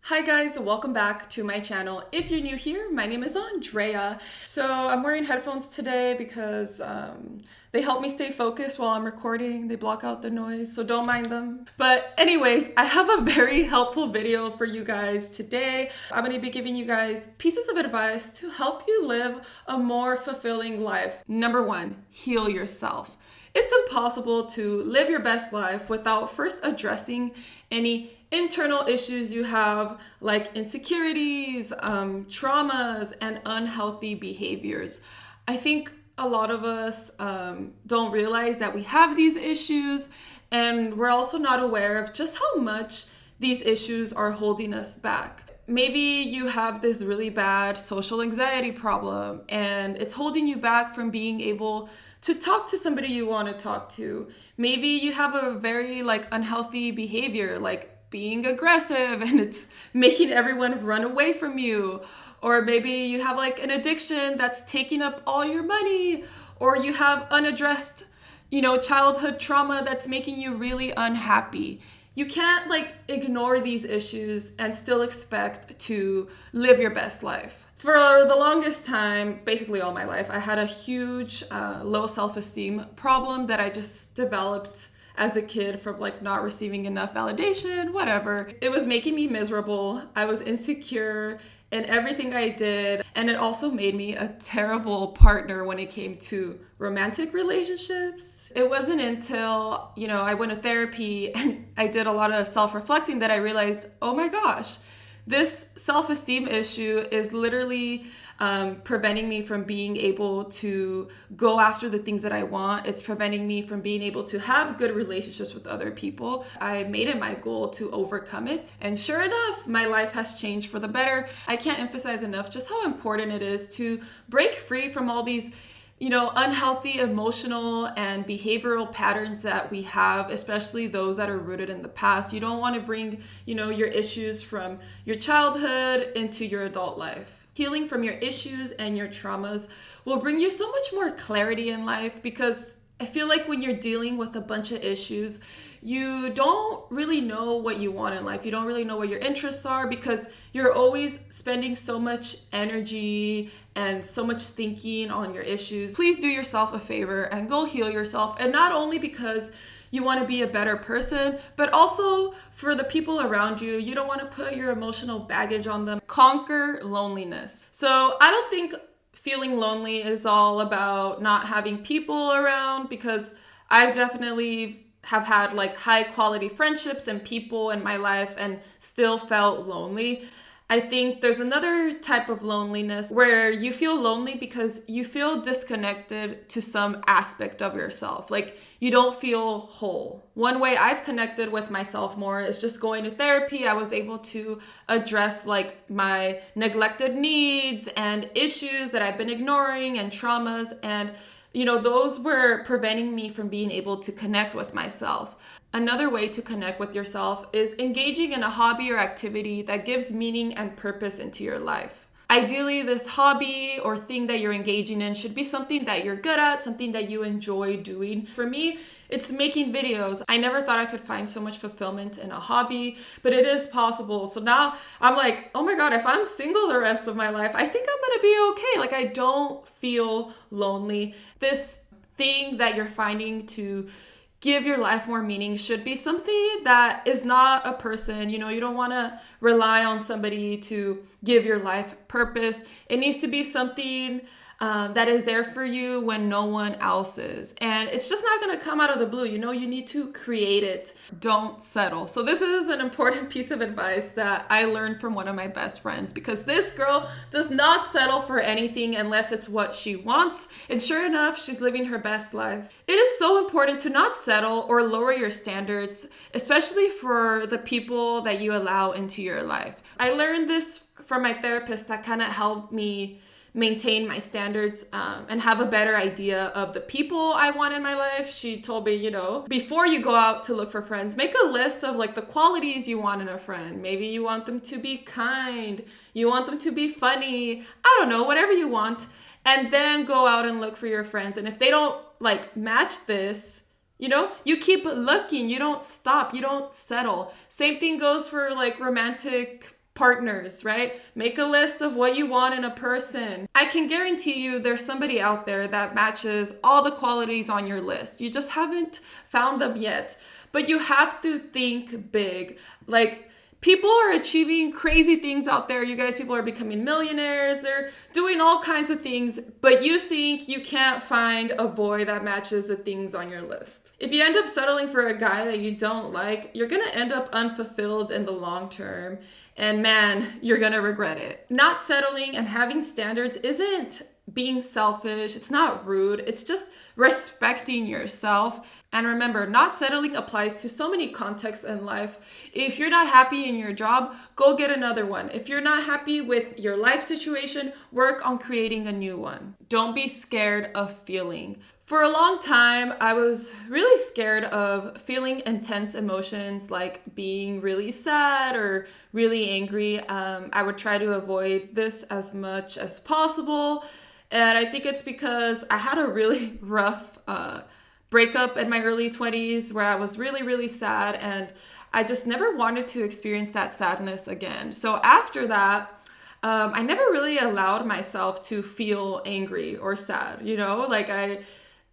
Hi guys, welcome back to my channel. If you're new here, my name is Andrea. So I'm wearing headphones today because they help me stay focused while I'm recording. They block out the noise, so don't mind them. But anyways, I have a very helpful video for you guys today. I'm going to be giving you guys pieces of advice to help you live a more fulfilling life. Number one, heal yourself. It's impossible to live your best life without first addressing any internal issues you have, like insecurities, traumas, and unhealthy behaviors. I think a lot of us don't realize that we have these issues, and we're also not aware of just how much these issues are holding us back. Maybe you have this really bad social anxiety problem, and it's holding you back from being able to talk to somebody you want to talk to. Maybe you have a very unhealthy behavior, like being aggressive, and it's making everyone run away from you. Or maybe you have an addiction that's taking up all your money, or you have unaddressed, childhood trauma that's making you really unhappy. You can't ignore these issues and still expect to live your best life. For the longest time, basically all my life, I had a huge low self-esteem problem that I just developed as a kid from not receiving enough validation, whatever. It was making me miserable. I was insecure in everything I did. And it also made me a terrible partner when it came to romantic relationships. It wasn't until, I went to therapy and I did a lot of self-reflecting that I realized, oh my gosh, this self-esteem issue is literally preventing me from being able to go after the things that I want. It's preventing me from being able to have good relationships with other people. I made it my goal to overcome it. And sure enough, my life has changed for the better. I can't emphasize enough just how important it is to break free from all these unhealthy emotional and behavioral patterns that we have, especially those that are rooted in the past. You don't want to bring, your issues from your childhood into your adult life. Healing from your issues and your traumas will bring you so much more clarity in life, because I feel like when you're dealing with a bunch of issues, you don't really know what you want in life. You don't really know what your interests are, because you're always spending so much energy and so much thinking on your issues. Please do yourself a favor and go heal yourself. And not only because you want to be a better person, but also for the people around you. You don't want to put your emotional baggage on them. Conquer loneliness. So I don't think feeling lonely is all about not having people around, because I definitely have had high quality friendships and people in my life and still felt lonely. I think there's another type of loneliness where you feel lonely because you feel disconnected to some aspect of yourself. You don't feel whole. One way I've connected with myself more is just going to therapy. I was able to address my neglected needs and issues that I've been ignoring and traumas, and those were preventing me from being able to connect with myself. Another way to connect with yourself is engaging in a hobby or activity that gives meaning and purpose into your life. Ideally, this hobby or thing that you're engaging in should be something that you're good at, something that you enjoy doing. For me, it's making videos. I never thought I could find so much fulfillment in a hobby, but it is possible. So now I'm like, oh my God, if I'm single the rest of my life, I think I'm gonna be okay. I don't feel lonely. This thing that you're finding to give your life more meaning should be something that is not a person. You don't want to rely on somebody to give your life purpose. It needs to be something that is there for you when no one else is. And it's just not going to come out of the blue. You need to create it. Don't settle. So this is an important piece of advice that I learned from one of my best friends, because this girl does not settle for anything unless it's what she wants. And sure enough, she's living her best life. It is so important to not settle or lower your standards, especially for the people that you allow into your life. I learned this from my therapist that kind of helped me maintain my standards and have a better idea of the people I want in my life. She told me, before you go out to look for friends, make a list of the qualities you want in a friend. Maybe you want them to be kind, you want them to be funny, I don't know, whatever you want. And then go out and look for your friends. And if they don't match this, you keep looking, you don't stop, you don't settle. Same thing goes for romantic partners, right? Make a list of what you want in a person. I can guarantee you there's somebody out there that matches all the qualities on your list. You just haven't found them yet. But you have to think big. Like, people are achieving crazy things out there. You guys, people are becoming millionaires. They're doing all kinds of things, but you think you can't find a boy that matches the things on your list. If you end up settling for a guy that you don't like, you're gonna end up unfulfilled in the long term. And man, you're gonna regret it. Not settling and having standards isn't being selfish. It's not rude. It's just respecting yourself. And remember, not settling applies to so many contexts in life. If you're not happy in your job, go get another one. If you're not happy with your life situation, work on creating a new one. Don't be scared of feeling. For a long time, I was really scared of feeling intense emotions like being really sad or really angry. I would try to avoid this as much as possible. And I think it's because I had a really rough breakup in my early 20s where I was really, really sad. And I just never wanted to experience that sadness again. So after that, I never really allowed myself to feel angry or sad, you know? Like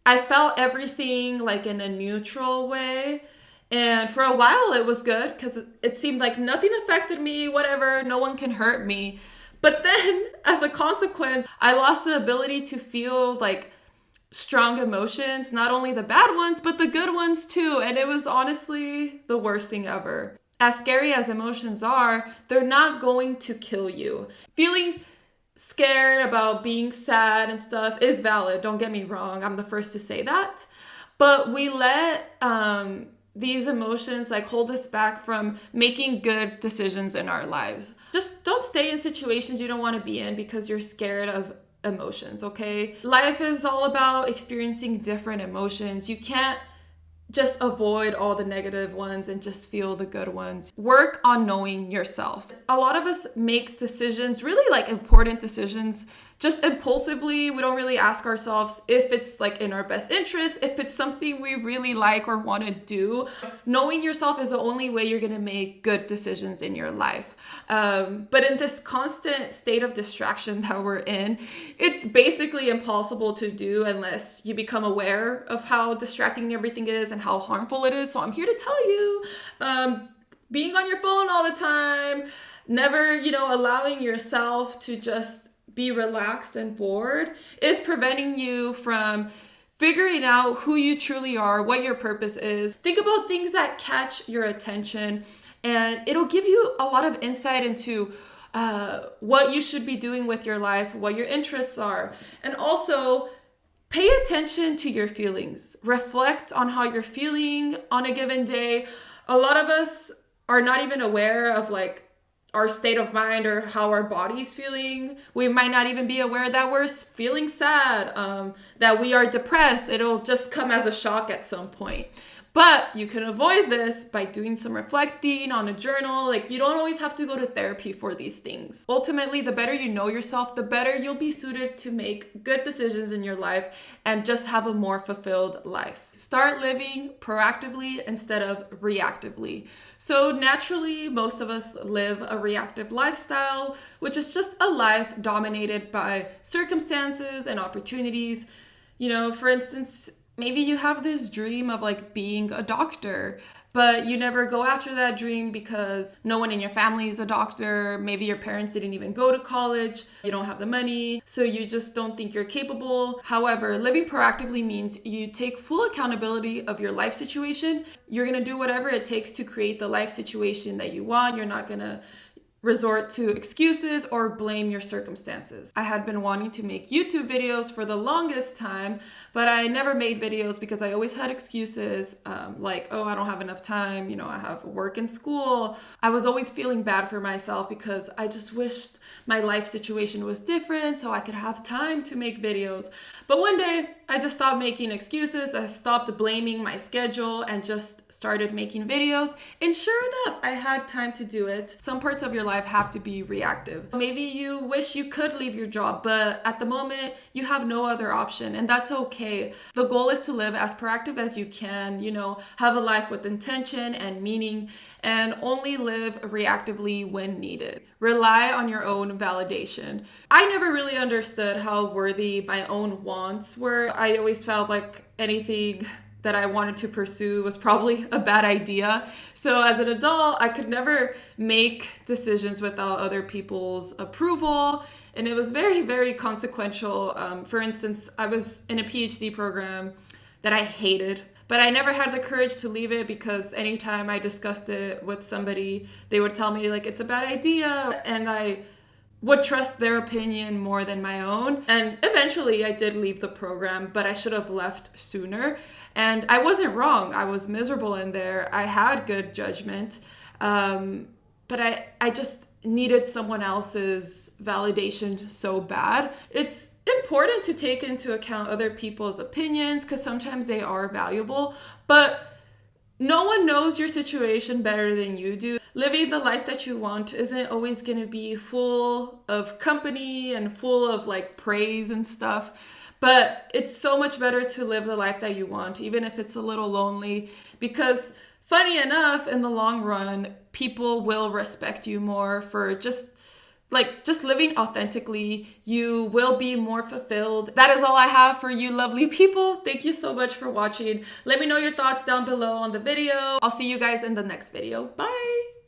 I felt everything like in a neutral way. And for a while it was good because it seemed like nothing affected me, whatever, no one can hurt me. But then as a consequence, I lost the ability to feel like strong emotions, not only the bad ones, but the good ones too. And it was honestly the worst thing ever. As scary as emotions are, they're not going to kill you. Feeling scared about being sad and stuff is valid. Don't get me wrong. I'm the first to say that. But we let these emotions like hold us back from making good decisions in our lives. Just don't stay in situations you don't want to be in because you're scared of emotions, okay? Life is all about experiencing different emotions. You can't just avoid all the negative ones and just feel the good ones. Work on knowing yourself. A lot of us make decisions, really like important decisions, just impulsively. We don't really ask ourselves if it's like in our best interest, if it's something we really like or want to do. Knowing yourself is the only way you're going to make good decisions in your life. But in this constant state of distraction that we're in, it's basically impossible to do unless you become aware of how distracting everything is and how harmful it is. So I'm here to tell you, being on your phone all the time, never, allowing yourself to just be relaxed and bored is preventing you from figuring out who you truly are, what your purpose is. Think about things that catch your attention, and it'll give you a lot of insight into what you should be doing with your life, what your interests are. And also, pay attention to your feelings. Reflect on how you're feeling on a given day. A lot of us are not even aware of like our state of mind or how our body's feeling. We might not even be aware that we're feeling sad, that we are depressed. It'll just come as a shock at some point. But you can avoid this by doing some reflecting on a journal. Like, you don't always have to go to therapy for these things. Ultimately, the better you know yourself, the better you'll be suited to make good decisions in your life and just have a more fulfilled life. Start living proactively instead of reactively. So naturally, most of us live a reactive lifestyle, which is just a life dominated by circumstances and opportunities. For instance, maybe you have this dream of like being a doctor, but you never go after that dream because no one in your family is a doctor. Maybe your parents didn't even go to college. You don't have the money, so you just don't think you're capable. However, living proactively means you take full accountability of your life situation. You're gonna do whatever it takes to create the life situation that you want. You're not gonna resort to excuses or blame your circumstances. I had been wanting to make YouTube videos for the longest time, but I never made videos because I always had excuses like, I don't have enough time, I have work and school. I was always feeling bad for myself because I just wished my life situation was different so I could have time to make videos. But one day I just stopped making excuses. I stopped blaming my schedule and just started making videos. And sure enough, I had time to do it. Some parts of your life have to be reactive. Maybe you wish you could leave your job, but at the moment you have no other option, and that's okay. The goal is to live as proactive as you can, have a life with intention and meaning, and only live reactively when needed. Rely on your own validation. I never really understood how worthy my own wants were. I always felt like anything that I wanted to pursue was probably a bad idea. So as an adult, I could never make decisions without other people's approval. And it was very, very consequential. For instance, I was in a PhD program that I hated, but I never had the courage to leave it because anytime I discussed it with somebody, they would tell me like it's a bad idea. And I would trust their opinion more than my own. And eventually I did leave the program, but I should have left sooner. And I wasn't wrong. I was miserable in there. I had good judgment. But I just needed someone else's validation so bad. It's important to take into account other people's opinions because sometimes they are valuable, but no one knows your situation better than you do. Living the life that you want isn't always going to be full of company and full of like praise and stuff, but it's so much better to live the life that you want, even if it's a little lonely, because funny enough, in the long run, people will respect you more for just living authentically. You will be more fulfilled. That is all I have for you lovely people. Thank you so much for watching. Let me know your thoughts down below on the video. I'll see you guys in the next video. Bye.